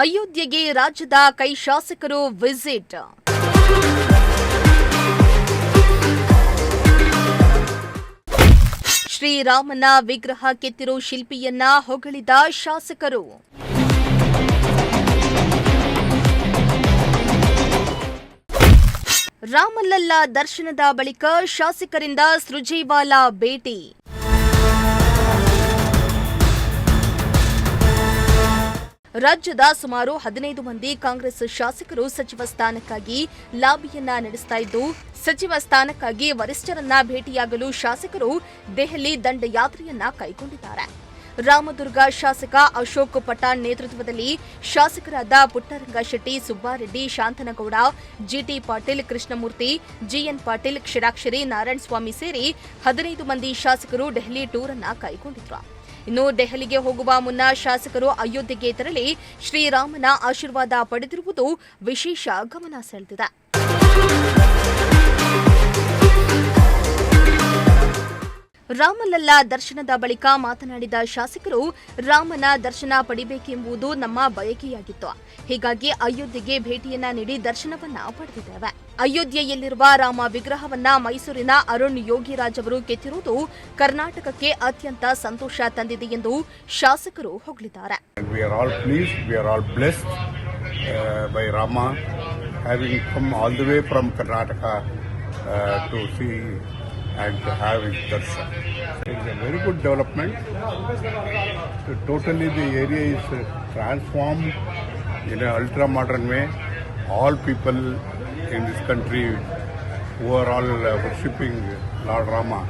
ಅಯೋಧ್ಯೆಗೆ ರಾಜ್ಯದ ಕೈ ಶಾಸಕರು ವಿಸಿಟ್. ಶ್ರೀರಾಮನ ವಿಗ್ರಹ ಕೆತ್ತಿರೋ ಶಿಲ್ಪಿಯನ್ನ ಹೊಗಳಿದ ಶಾಸಕರು. ರಾಮಲಲ್ಲಾ ದರ್ಶನದ ಬಳಿಕ ಶಾಸಕರಿಂದ ಸುರ್ಜೇವಾಲಾ ಭೇಟಿ. ರಾಜ್ಯದ ಸುಮಾರು 15 ಮಂದಿ ಕಾಂಗ್ರೆಸ್ ಶಾಸಕರು ಸಚಿವ ಸ್ಥಾನಕ್ಕಾಗಿ ಲಾಬಿಯನ್ನ ನಡೆಸ್ತಾ ಇದ್ದು, ಸಚಿವ ಸ್ಥಾನಕ್ಕಾಗಿ ವರಿಷ್ಠರನ್ನ ಭೇಟಿಯಾಗಲು ಶಾಸಕರು ದೆಹಲಿ ದಂಡಯಾತ್ರೆಯನ್ನ ಕೈಗೊಂಡಿದ್ದಾರೆ. ರಾಮದುರ್ಗ ಶಾಸಕ ಅಶೋಕ್ ಪಠಾಣ್ ನೇತೃತ್ವದಲ್ಲಿ ಶಾಸಕರಾದ ಪುಟ್ಟರಂಗ ಶೆಟ್ಟಿ, ಸುಬ್ಬಾರೆಡ್ಡಿ, ಶಾಂತನಗೌಡ, ಜಿಟಿ ಪಾಟೀಲ್, ಕೃಷ್ಣಮೂರ್ತಿ, ಜಿಎನ್ ಪಾಟೀಲ್, ಕ್ಷೀರಾಕ್ಷರಿ, ನಾರಾಯಣಸ್ವಾಮಿ ಸೇರಿ 15 ಮಂದಿ ಶಾಸಕರು ದೆಹಲಿ ಟೂರ್ ಅನ್ನ ಕೈಗೊಂಡಿದ್ರು. ಇನ್ನು ದೆಹಲಿಗೆ ಹೋಗುವ ಮುನ್ನ ಶಾಸಕರು ಅಯೋಧ್ಯೆಗೆ ತೆರಳಿ ಶ್ರೀರಾಮನ ಆಶೀರ್ವಾದ ಪಡೆದಿರುವುದು ವಿಶೇಷ ಗಮನ ಸೆಳೆದಿದೆ. ರಾಮಲಲ್ಲಾ ದರ್ಶನದ ಬಳಿಕ ಮಾತನಾಡಿದ ಶಾಸಕರು, ರಾಮನ ದರ್ಶನ ಪಡೆಯಬೇಕೆಂಬುದು ನಮ್ಮ ಬಯಕೆಯಾಗಿತ್ತು. ಹೀಗಾಗಿ ಅಯೋಧ್ಯೆಗೆ ಭೇಟಿಯನ್ನ ನೀಡಿ ದರ್ಶನವನ್ನ ಪಡೆದಿದ್ದೇವೆ. ಅಯೋಧ್ಯೆಯಲ್ಲಿರುವ ರಾಮ ವಿಗ್ರಹವನ್ನ ಮೈಸೂರಿನ ಅರುಣ್ ಯೋಗಿರಾಜ್ ಅವರು ಕೆತ್ತಿರುವುದು ಕರ್ನಾಟಕಕ್ಕೆ ಅತ್ಯಂತ ಸಂತೋಷ ತಂದಿದೆ ಎಂದು ಶಾಸಕರು ಹೊಗಳಿದ್ದಾರೆ. By Rama having come all the way from Karnataka to see and to have his darshan. It's a very good development. Totally the area is transformed in an ultra modern way. All people in this country who are all worshipping Lord Rama,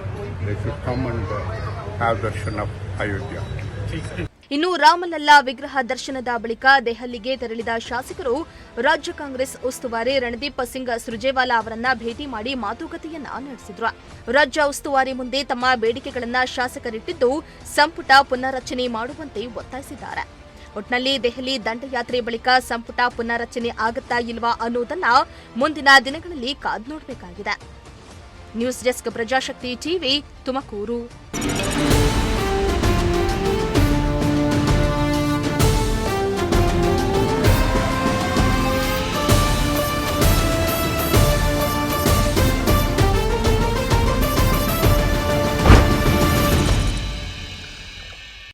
they should come and have darshan of Ayodhya. ಇನ್ನು ರಾಮಲಲ್ಲಾ ವಿಗ್ರಹ ದರ್ಶನದ ಬಳಿಕ ದೆಹಲಿಗೆ ತೆರಳಿದ ಶಾಸಕರು ರಾಜ್ಯ ಕಾಂಗ್ರೆಸ್ ಉಸ್ತುವಾರಿ ರಣದೀಪ್ ಸಿಂಗ್ ಸುರ್ಜೇವಾಲಾ ಅವರನ್ನ ಭೇಟಿ ಮಾಡಿ ಮಾತುಕತೆಯನ್ನ ನಡೆಸಿದ್ರು. ರಾಜ್ಯ ಉಸ್ತುವಾರಿ ಮುಂದೆ ತಮ್ಮ ಬೇಡಿಕೆಗಳನ್ನ ಶಾಸಕರಿಟ್ಟಿದ್ದು, ಸಂಪುಟ ಪುನರ್ರಚನೆ ಮಾಡುವಂತೆ ಒತ್ತಾಯಿಸಿದ್ದಾರೆ. ಒಟ್ನಲ್ಲಿ ದೆಹಲಿ ದಂಡಯಾತ್ರೆ ಬಳಿಕ ಸಂಪುಟ ಪುನರ್ರಚನೆ ಆಗುತ್ತಾ ಇಲ್ವಾ ಅನ್ನೋದನ್ನ ಮುಂದಿನ ದಿನಗಳಲ್ಲಿ ಕಾದು ನೋಡಬೇಕಾಗಿದೆ. News desk, Prajashakti TV, Tumakuru.